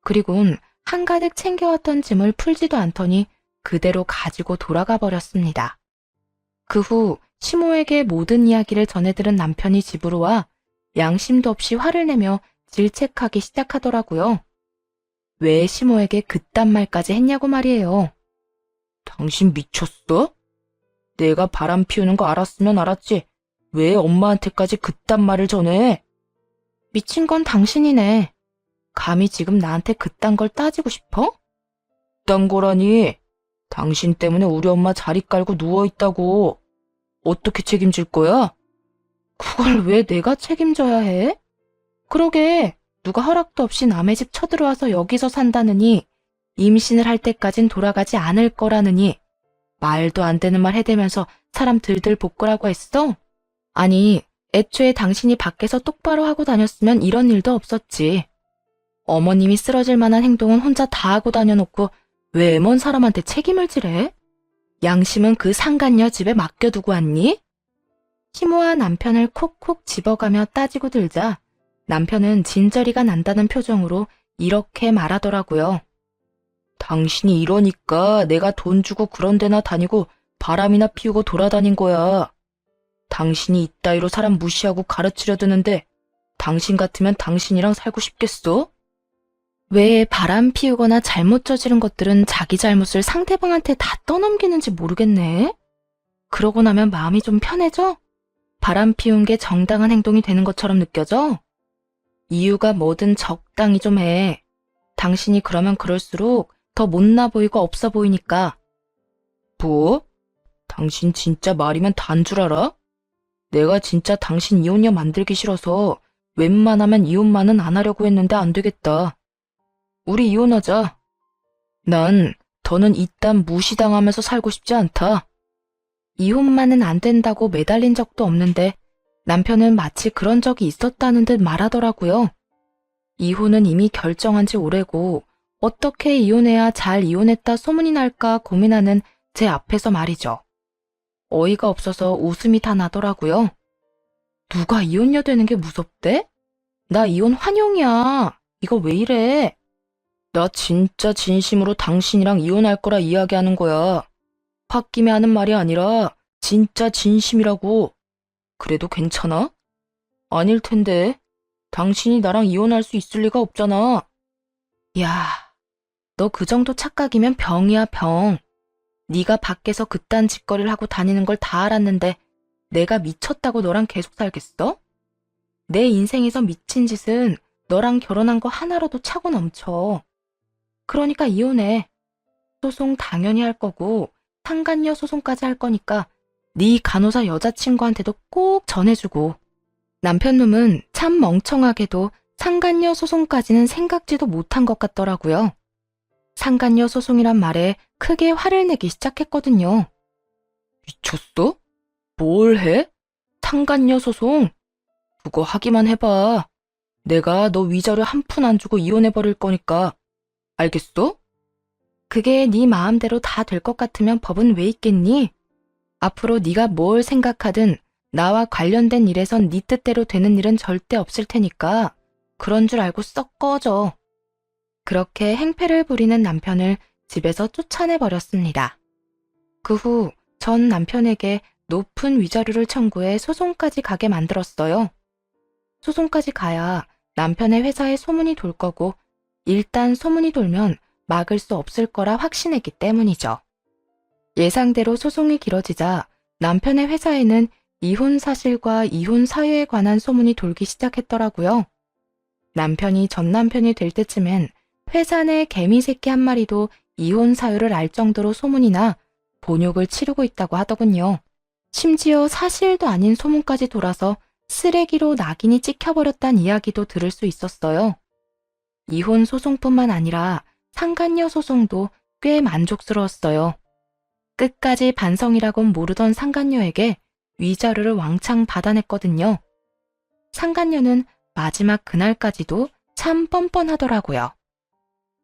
그리곤 한가득 챙겨왔던 짐을 풀지도 않더니 그대로 가지고 돌아가 버렸습니다. 그 후 시모에게 모든 이야기를 전해들은 남편이 집으로 와 양심도 없이 화를 내며 질책하기 시작하더라고요. 왜 시모에게 그딴 말까지 했냐고 말이에요. 당신 미쳤어? 내가 바람 피우는 거 알았으면 알았지. 왜 엄마한테까지 그딴 말을 전해? 미친 건 당신이네. 감히 지금 나한테 그딴 걸 따지고 싶어? 그딴 거라니. 당신 때문에 우리 엄마 자리 깔고 누워있다고. 어떻게 책임질 거야? 그걸 왜 내가 책임져야 해? 그러게 누가 허락도 없이 남의 집 쳐들어와서 여기서 산다느니 임신을 할 때까진 돌아가지 않을 거라느니 말도 안 되는 말 해대면서 사람 들들 볶으라고 했어? 아니, 애초에 당신이 밖에서 똑바로 하고 다녔으면 이런 일도 없었지. 어머님이 쓰러질 만한 행동은 혼자 다 하고 다녀놓고 왜 먼 사람한테 책임을 지래? 양심은 그 상간녀 집에 맡겨두고 왔니? 시모와 남편을 콕콕 집어가며 따지고 들자 남편은 진저리가 난다는 표정으로 이렇게 말하더라고요. 당신이 이러니까 내가 돈 주고 그런 데나 다니고 바람이나 피우고 돌아다닌 거야. 당신이 이따위로 사람 무시하고 가르치려 드는데 당신 같으면 당신이랑 살고 싶겠어? 왜 바람 피우거나 잘못 저지른 것들은 자기 잘못을 상대방한테 다 떠넘기는지 모르겠네. 그러고 나면 마음이 좀 편해져? 바람 피운 게 정당한 행동이 되는 것처럼 느껴져? 이유가 뭐든 적당히 좀 해. 당신이 그러면 그럴수록 더 못나 보이고 없어 보이니까. 뭐? 당신 진짜 말이면 단 줄 알아? 내가 진짜 당신 이혼녀 만들기 싫어서 웬만하면 이혼만은 안 하려고 했는데 안 되겠다. 우리 이혼하자. 난 더는 이딴 무시당하면서 살고 싶지 않다. 이혼만은 안 된다고 매달린 적도 없는데 남편은 마치 그런 적이 있었다는 듯 말하더라고요. 이혼은 이미 결정한 지 오래고 어떻게 이혼해야 잘 이혼했다 소문이 날까 고민하는 제 앞에서 말이죠. 어이가 없어서 웃음이 다 나더라고요. 누가 이혼녀 되는 게 무섭대? 나 이혼 환영이야. 이거 왜 이래? 나 진짜 진심으로 당신이랑 이혼할 거라 이야기하는 거야. 홧김에 하는 말이 아니라 진짜 진심이라고. 그래도 괜찮아? 아닐 텐데. 당신이 나랑 이혼할 수 있을 리가 없잖아. 야, 너 그 정도 착각이면 병이야, 병. 네가 밖에서 그딴 짓거리를 하고 다니는 걸 다 알았는데 내가 미쳤다고 너랑 계속 살겠어? 내 인생에서 미친 짓은 너랑 결혼한 거 하나로도 차고 넘쳐. 그러니까 이혼해. 소송 당연히 할 거고 상간녀 소송까지 할 거니까 네 간호사 여자친구한테도 꼭 전해주고. 남편 놈은 참 멍청하게도 상간녀 소송까지는 생각지도 못한 것 같더라고요. 상간녀 소송이란 말에 크게 화를 내기 시작했거든요. 미쳤어? 뭘 해? 상간녀 소송? 그거 하기만 해봐. 내가 너 위자료 한 푼 안 주고 이혼해버릴 거니까. 알겠어? 그게 네 마음대로 다 될 것 같으면 법은 왜 있겠니? 앞으로 네가 뭘 생각하든 나와 관련된 일에선 네 뜻대로 되는 일은 절대 없을 테니까 그런 줄 알고 썩 꺼져. 그렇게 행패를 부리는 남편을 집에서 쫓아내버렸습니다. 그 후 전 남편에게 높은 위자료를 청구해 소송까지 가게 만들었어요. 소송까지 가야 남편의 회사에 소문이 돌 거고 일단 소문이 돌면 막을 수 없을 거라 확신했기 때문이죠. 예상대로 소송이 길어지자 남편의 회사에는 이혼 사실과 이혼 사유에 관한 소문이 돌기 시작했더라고요. 남편이 전 남편이 될 때쯤엔 회사 내 개미 새끼 한 마리도 이혼 사유를 알 정도로 소문이 나 본욕을 치르고 있다고 하더군요. 심지어 사실도 아닌 소문까지 돌아서 쓰레기로 낙인이 찍혀버렸다는 이야기도 들을 수 있었어요. 이혼 소송뿐만 아니라 상간녀 소송도 꽤 만족스러웠어요. 끝까지 반성이라곤 모르던 상간녀에게 위자료를 왕창 받아냈거든요. 상간녀는 마지막 그날까지도 참 뻔뻔하더라고요.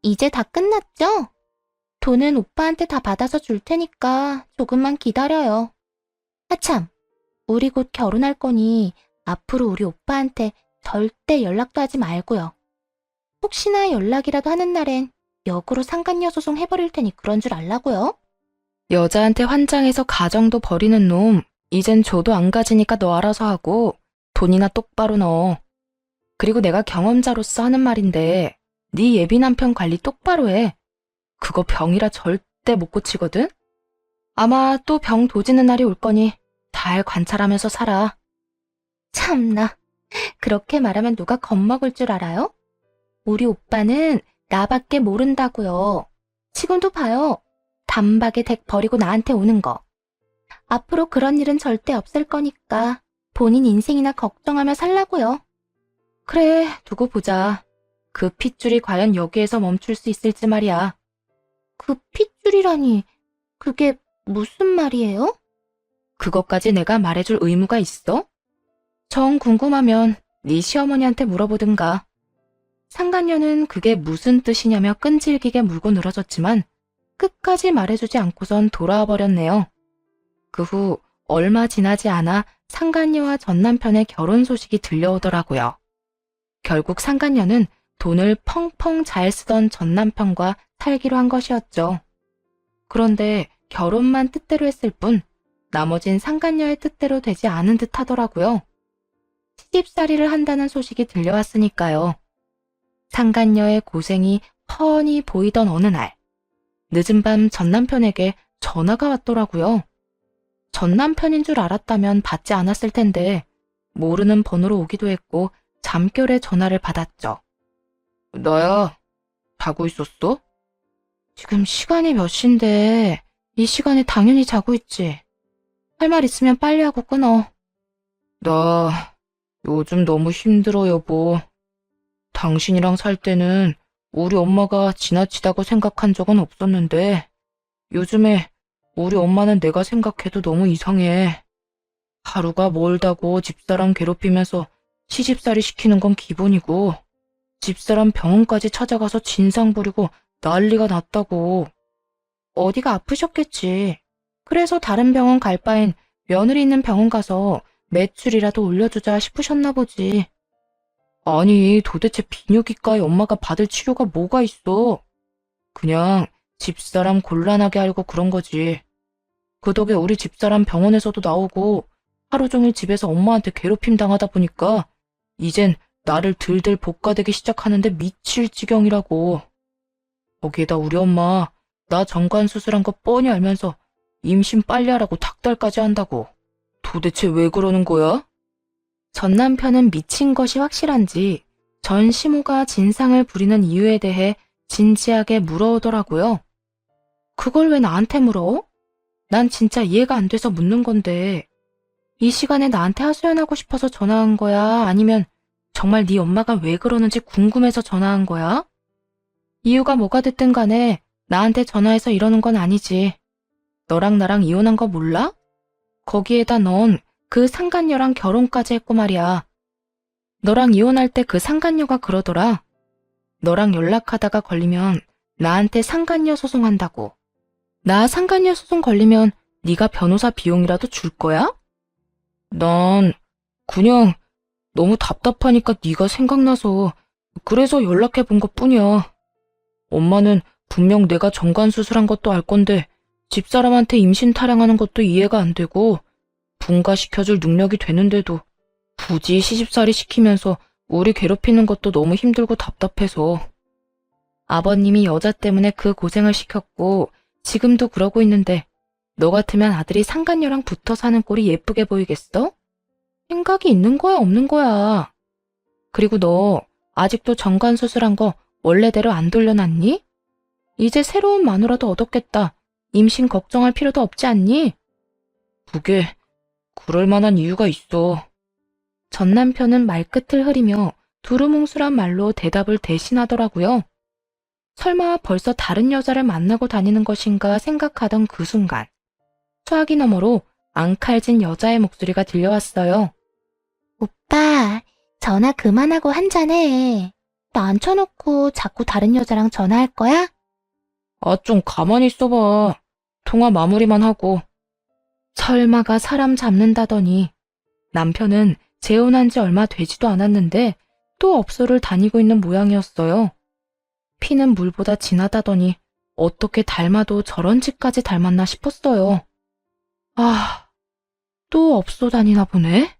이제 다 끝났죠? 돈은 오빠한테 다 받아서 줄 테니까 조금만 기다려요. 아참, 우리 곧 결혼할 거니 앞으로 우리 오빠한테 절대 연락도 하지 말고요. 혹시나 연락이라도 하는 날엔 역으로 상간녀 소송 해버릴 테니 그런 줄 알라고요. 여자한테 환장해서 가정도 버리는 놈, 이젠 줘도 안 가지니까 너 알아서 하고 돈이나 똑바로 넣어. 그리고 내가 경험자로서 하는 말인데 네 예비 남편 관리 똑바로 해. 그거 병이라 절대 못 고치거든? 아마 또 병 도지는 날이 올 거니 잘 관찰하면서 살아. 참나, 그렇게 말하면 누가 겁먹을 줄 알아요? 우리 오빠는 나밖에 모른다고요. 지금도 봐요. 단박에 댁 버리고 나한테 오는 거. 앞으로 그런 일은 절대 없을 거니까 본인 인생이나 걱정하며 살라고요. 그래, 두고 보자. 그 핏줄이 과연 여기에서 멈출 수 있을지 말이야. 그 핏줄이라니, 그게 무슨 말이에요? 그것까지 내가 말해줄 의무가 있어? 정 궁금하면 네 시어머니한테 물어보든가. 상간녀는 그게 무슨 뜻이냐며 끈질기게 물고 늘어졌지만 끝까지 말해주지 않고선 돌아와 버렸네요. 그 후 얼마 지나지 않아 상간녀와 전 남편의 결혼 소식이 들려오더라고요. 결국 상간녀는 돈을 펑펑 잘 쓰던 전 남편과 살기로 한 것이었죠. 그런데 결혼만 뜻대로 했을 뿐 나머진 상간녀의 뜻대로 되지 않은 듯 하더라고요. 시집살이를 한다는 소식이 들려왔으니까요. 상간녀의 고생이 훤히 보이던 어느 날, 늦은 밤 전 남편에게 전화가 왔더라고요. 전 남편인 줄 알았다면 받지 않았을 텐데 모르는 번호로 오기도 했고 잠결에 전화를 받았죠. 나야, 자고 있었어? 지금 시간이 몇 시인데 이 시간에 당연히 자고 있지. 할 말 있으면 빨리 하고 끊어. 나 요즘 너무 힘들어, 여보. 당신이랑 살 때는 우리 엄마가 지나치다고 생각한 적은 없었는데 요즘에 우리 엄마는 내가 생각해도 너무 이상해. 하루가 멀다고 집사람 괴롭히면서 시집살이 시키는 건 기본이고 집사람 병원까지 찾아가서 진상 부리고 난리가 났다고. 어디가 아프셨겠지. 그래서 다른 병원 갈 바엔 며느리 있는 병원 가서 매출이라도 올려주자 싶으셨나 보지. 아니, 도대체 비뇨기과에 엄마가 받을 치료가 뭐가 있어? 그냥 집사람 곤란하게 하려고 그런 거지. 그 덕에 우리 집사람 병원에서도 나오고 하루 종일 집에서 엄마한테 괴롭힘 당하다 보니까 이젠 나를 들들 볶아대기 시작하는데 미칠 지경이라고. 거기에다 우리 엄마 나 정관 수술한 거 뻔히 알면서 임신 빨리 하라고 닥달까지 한다고. 도대체 왜 그러는 거야? 전 남편은 미친 것이 확실한지 전 시모가 진상을 부리는 이유에 대해 진지하게 물어오더라고요. 그걸 왜 나한테 물어? 난 진짜 이해가 안 돼서 묻는 건데 이 시간에 나한테 하소연하고 싶어서 전화한 거야? 아니면 정말 네 엄마가 왜 그러는지 궁금해서 전화한 거야? 이유가 뭐가 됐든 간에 나한테 전화해서 이러는 건 아니지. 너랑 나랑 이혼한 거 몰라? 거기에다 넌 그 상간녀랑 결혼까지 했고 말이야. 너랑 이혼할 때 그 상간녀가 그러더라. 너랑 연락하다가 걸리면 나한테 상간녀 소송한다고. 나 상간녀 소송 걸리면 네가 변호사 비용이라도 줄 거야? 난 그냥 너무 답답하니까 네가 생각나서 그래서 연락해 본 것뿐이야. 엄마는 분명 내가 정관 수술한 것도 알 건데 집사람한테 임신 타령하는 것도 이해가 안 되고 분가시켜줄 능력이 되는데도 굳이 시집살이 시키면서 우리 괴롭히는 것도 너무 힘들고 답답해서. 아버님이 여자 때문에 그 고생을 시켰고 지금도 그러고 있는데 너 같으면 아들이 상간녀랑 붙어 사는 꼴이 예쁘게 보이겠어? 생각이 있는 거야 없는 거야. 그리고 너 아직도 정관 수술한 거 원래대로 안 돌려놨니? 이제 새로운 마누라도 얻었겠다. 임신 걱정할 필요도 없지 않니? 그게 그럴 만한 이유가 있어. 전 남편은 말끝을 흐리며 두루뭉술한 말로 대답을 대신하더라고요. 설마 벌써 다른 여자를 만나고 다니는 것인가 생각하던 그 순간 수화기 너머로 앙칼진 여자의 목소리가 들려왔어요. 오빠, 전화 그만하고 한잔해. 나 앉혀놓고 자꾸 다른 여자랑 전화할 거야? 아, 좀 가만히 있어봐. 통화 마무리만 하고. 설마가 사람 잡는다더니 남편은 재혼한 지 얼마 되지도 않았는데 또 업소를 다니고 있는 모양이었어요. 피는 물보다 진하다더니 어떻게 닮아도 저런 짓까지 닮았나 싶었어요. 아, 또 업소 다니나 보네?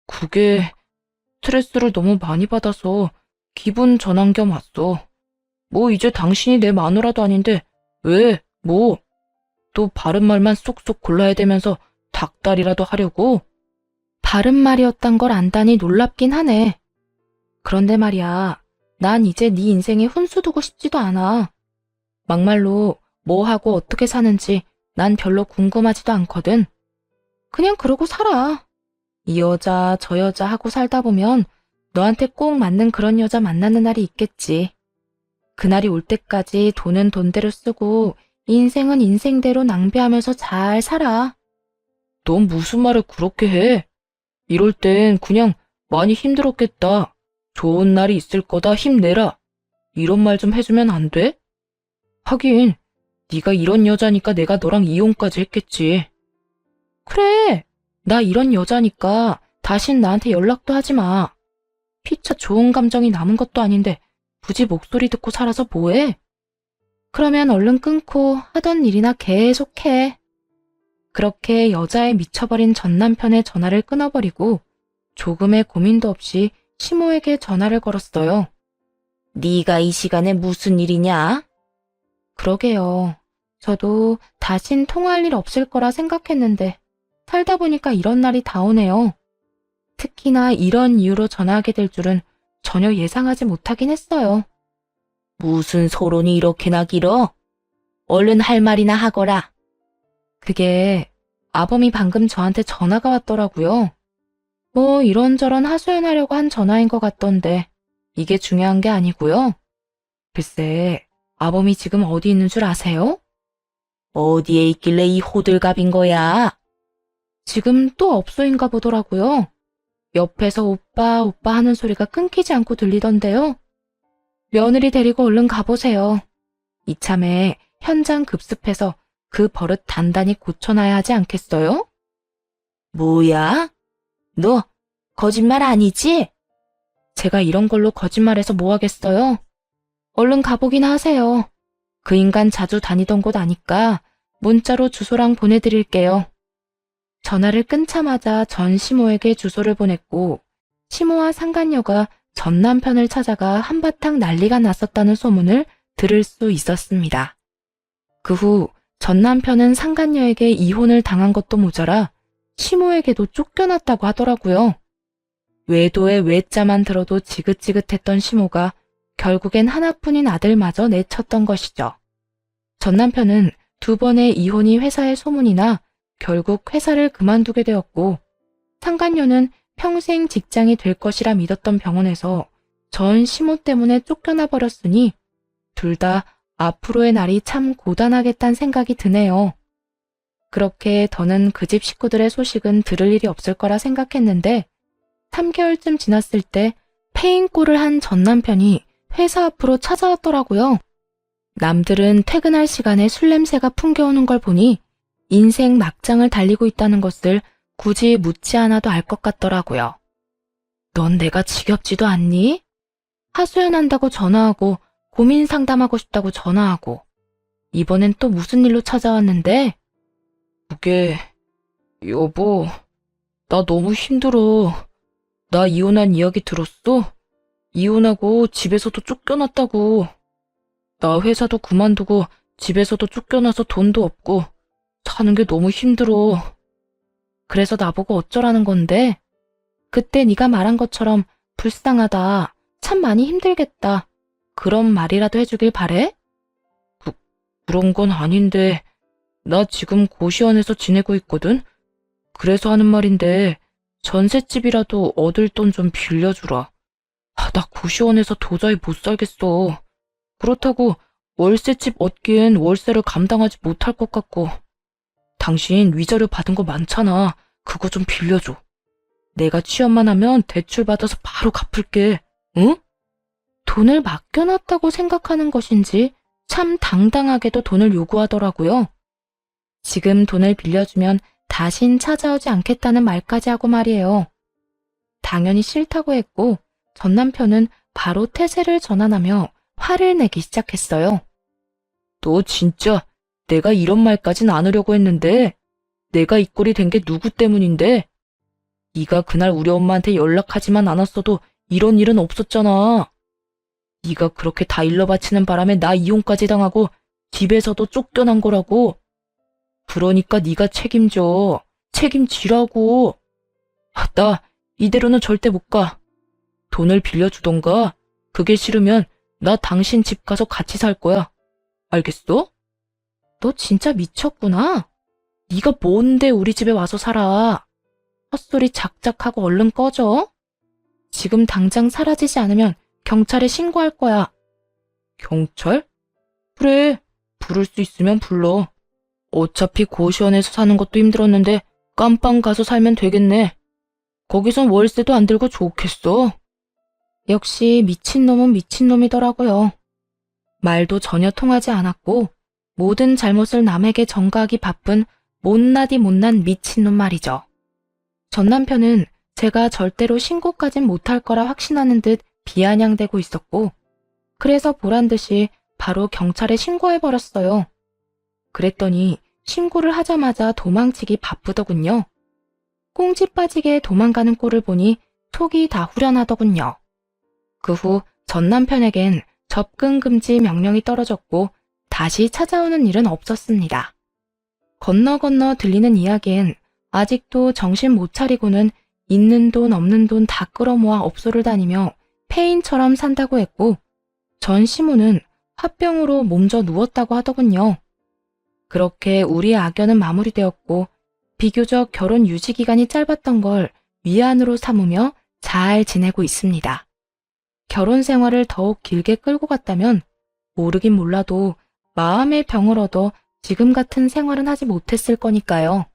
그게 스트레스를 너무 많이 받아서 기분 전환 겸 왔어. 뭐 이제 당신이 내 마누라도 아닌데 왜, 또 바른 말만 쏙쏙 골라야 되면서 닭다리라도 하려고? 바른 말이었단 걸 안다니 놀랍긴 하네. 그런데 말이야, 난 이제 네 인생에 훈수 두고 싶지도 않아. 막말로 뭐 하고 어떻게 사는지 난 별로 궁금하지도 않거든. 그냥 그러고 살아. 이 여자 저 여자 하고 살다 보면 너한테 꼭 맞는 그런 여자 만나는 날이 있겠지. 그날이 올 때까지 돈은 돈대로 쓰고 인생은 인생대로 낭비하면서 잘 살아. 넌 무슨 말을 그렇게 해? 이럴 땐 그냥 많이 힘들었겠다. 좋은 날이 있을 거다 힘내라. 이런 말 좀 해주면 안 돼? 하긴 네가 이런 여자니까 내가 너랑 이혼까지 했겠지. 그래, 나 이런 여자니까 다신 나한테 연락도 하지 마. 피차 좋은 감정이 남은 것도 아닌데 굳이 목소리 듣고 살아서 뭐해? 그러면 얼른 끊고 하던 일이나 계속해. 그렇게 여자에 미쳐버린 전 남편의 전화를 끊어버리고 조금의 고민도 없이 시모에게 전화를 걸었어요. 네가 이 시간에 무슨 일이냐? 그러게요. 저도 다신 통화할 일 없을 거라 생각했는데 살다 보니까 이런 날이 다 오네요. 특히나 이런 이유로 전화하게 될 줄은 전혀 예상하지 못하긴 했어요. 무슨 소론이 이렇게나 길어? 얼른 할 말이나 하거라. 그게 아범이 방금 저한테 전화가 왔더라고요. 뭐 이런저런 하소연하려고 한 전화인 것 같던데 이게 중요한 게 아니고요. 글쎄, 아범이 지금 어디 있는 줄 아세요? 어디에 있길래 이 호들갑인 거야? 지금 또 업소인가 보더라고요. 옆에서 오빠, 오빠 하는 소리가 끊기지 않고 들리던데요. 며느리 데리고 얼른 가보세요. 이참에 현장 급습해서 그 버릇 단단히 고쳐놔야 하지 않겠어요? 뭐야? 너 거짓말 아니지? 제가 이런 걸로 거짓말해서 뭐 하겠어요? 얼른 가보긴 하세요. 그 인간 자주 다니던 곳 아니까 문자로 주소랑 보내드릴게요. 전화를 끊자마자 전 시모에게 주소를 보냈고 시모와 상간녀가 전 남편을 찾아가 한바탕 난리가 났었다는 소문을 들을 수 있었습니다. 그 후 전 남편은 상간녀에게 이혼을 당한 것도 모자라 시모에게도 쫓겨났다고 하더라고요. 외도의 외자만 들어도 지긋지긋했던 시모가 결국엔 하나뿐인 아들마저 내쳤던 것이죠. 전 남편은 2번의 이혼이 회사에 소문이 나 결국 회사를 그만두게 되었고 상간녀는 평생 직장이 될 것이라 믿었던 병원에서 전 시모 때문에 쫓겨나 버렸으니 둘 다 앞으로의 날이 참 고단하겠다는 생각이 드네요. 그렇게 더는 그 집 식구들의 소식은 들을 일이 없을 거라 생각했는데 3개월쯤 지났을 때 폐인꼴을 한 전 남편이 회사 앞으로 찾아왔더라고요. 남들은 퇴근할 시간에 술 냄새가 풍겨오는 걸 보니 인생 막장을 달리고 있다는 것을 굳이 묻지 않아도 알 것 같더라고요. 넌 내가 지겹지도 않니? 하소연한다고 전화하고 고민 상담하고 싶다고 전화하고 이번엔 또 무슨 일로 찾아왔는데? 그게 여보, 나 너무 힘들어. 나 이혼한 이야기 들었어? 이혼하고 집에서도 쫓겨났다고. 나 회사도 그만두고 집에서도 쫓겨나서 돈도 없고 사는 게 너무 힘들어. 그래서 나보고 어쩌라는 건데? 그때 네가 말한 것처럼 불쌍하다, 참 많이 힘들겠다. 그런 말이라도 해주길 바래? 그런 건 아닌데 나 지금 고시원에서 지내고 있거든? 그래서 하는 말인데 전셋집이라도 얻을 돈 좀 빌려주라. 나 고시원에서 도저히 못 살겠어. 그렇다고 월세집 얻기엔 월세를 감당하지 못할 것 같고. 당신 위자료 받은 거 많잖아. 그거 좀 빌려줘. 내가 취업만 하면 대출 받아서 바로 갚을게. 응? 돈을 맡겨놨다고 생각하는 것인지 참 당당하게도 돈을 요구하더라고요. 지금 돈을 빌려주면 다신 찾아오지 않겠다는 말까지 하고 말이에요. 당연히 싫다고 했고 전 남편은 바로 태세를 전환하며 화를 내기 시작했어요. 너 진짜 내가 이런 말까진 안 하려고 했는데 내가 이 꼴이 된 게 누구 때문인데? 네가 그날 우리 엄마한테 연락하지만 않았어도 이런 일은 없었잖아. 네가 그렇게 다 일러 바치는 바람에 나 이혼까지 당하고 집에서도 쫓겨난 거라고. 그러니까 네가 책임져. 책임지라고. 나 이대로는 절대 못 가. 돈을 빌려주던가. 그게 싫으면 나 당신 집 가서 같이 살 거야. 알겠어? 너 진짜 미쳤구나. 네가 뭔데 우리 집에 와서 살아. 헛소리 작작하고 얼른 꺼져. 지금 당장 사라지지 않으면 경찰에 신고할 거야. 경찰? 그래, 부를 수 있으면 불러. 어차피 고시원에서 사는 것도 힘들었는데 깜빵 가서 살면 되겠네. 거기선 월세도 안 들고 좋겠어. 역시 미친놈은 미친놈이더라고요. 말도 전혀 통하지 않았고 모든 잘못을 남에게 전가하기 바쁜 못나디 못난 미친놈 말이죠. 전 남편은 제가 절대로 신고까진 못할 거라 확신하는 듯 비아냥대고 있었고 그래서 보란듯이 바로 경찰에 신고해버렸어요. 그랬더니 신고를 하자마자 도망치기 바쁘더군요. 꽁지 빠지게 도망가는 꼴을 보니 속이 다 후련하더군요. 그 후 전 남편에겐 접근 금지 명령이 떨어졌고 다시 찾아오는 일은 없었습니다. 건너 들리는 이야기엔 아직도 정신 못 차리고는 있는 돈 없는 돈 다 끌어모아 업소를 다니며 폐인처럼 산다고 했고 전 시모는 화병으로 몸져 누웠다고 하더군요. 그렇게 우리의 악연은 마무리되었고 비교적 결혼 유지 기간이 짧았던 걸 위안으로 삼으며 잘 지내고 있습니다. 결혼 생활을 더욱 길게 끌고 갔다면 모르긴 몰라도 마음의 병을 얻어 지금 같은 생활은 하지 못했을 거니까요.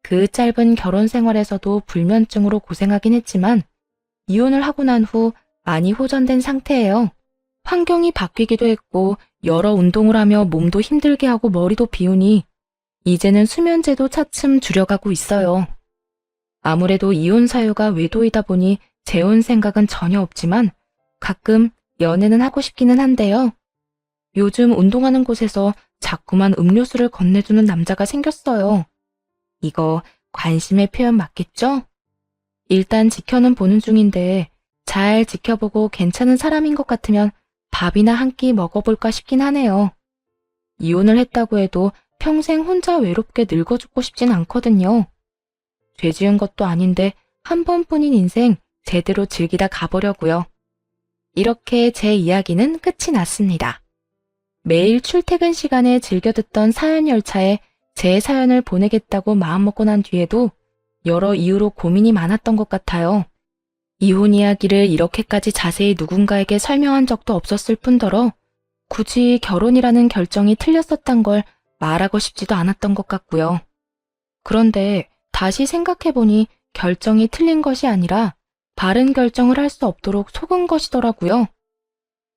그 짧은 결혼 생활에서도 불면증으로 고생하긴 했지만 이혼을 하고 난 후 많이 호전된 상태예요. 환경이 바뀌기도 했고 여러 운동을 하며 몸도 힘들게 하고 머리도 비우니 이제는 수면제도 차츰 줄여가고 있어요. 아무래도 이혼 사유가 외도이다 보니 재혼 생각은 전혀 없지만 가끔 연애는 하고 싶기는 한데요. 요즘 운동하는 곳에서 자꾸만 음료수를 건네주는 남자가 생겼어요. 이거 관심의 표현 맞겠죠? 일단 지켜는 보는 중인데 잘 지켜보고 괜찮은 사람인 것 같으면 밥이나 한 끼 먹어볼까 싶긴 하네요. 이혼을 했다고 해도 평생 혼자 외롭게 늙어 죽고 싶진 않거든요. 죄 지은 것도 아닌데 한 번뿐인 인생 제대로 즐기다 가보려고요. 이렇게 제 이야기는 끝이 났습니다. 매일 출퇴근 시간에 즐겨 듣던 사연 열차에 제 사연을 보내겠다고 마음먹고 난 뒤에도 여러 이유로 고민이 많았던 것 같아요. 이혼 이야기를 이렇게까지 자세히 누군가에게 설명한 적도 없었을 뿐더러 굳이 결혼이라는 결정이 틀렸었단 걸 말하고 싶지도 않았던 것 같고요. 그런데 다시 생각해보니 결정이 틀린 것이 아니라 바른 결정을 할 수 없도록 속은 것이더라고요.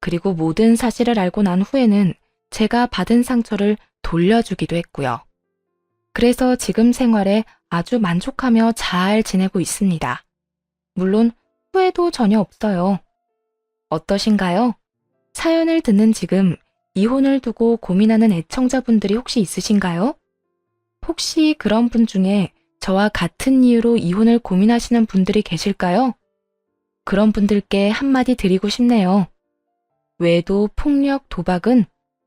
그리고 모든 사실을 알고 난 후에는 제가 받은 상처를 돌려주기도 했고요. 그래서 지금 생활에 아주 만족하며 잘 지내고 있습니다. 물론 후회도 전혀 없어요. 어떠신가요? 사연을 듣는 지금 이혼을 두고 고민하는 애청자분들이 혹시 있으신가요? 혹시 그런 분 중에 저와 같은 이유로 이혼을 고민하시는 분들이 계실까요? 그런 분들께 한마디 드리고 싶네요. 외도, 폭력, 도박은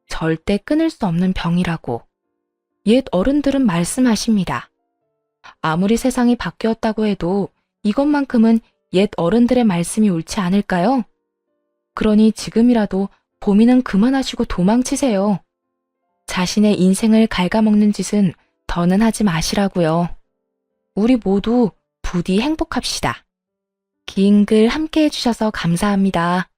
절대 끊을 수 없는 병이라고. 옛 어른들은 말씀하십니다. 아무리 세상이 바뀌었다고 해도 이것만큼은 옛 어른들의 말씀이 옳지 않을까요? 그러니 지금이라도 고민은 그만하시고 도망치세요. 자신의 인생을 갉아먹는 짓은 더는 하지 마시라고요. 우리 모두 부디 행복합시다. 긴 글 함께 해주셔서 감사합니다.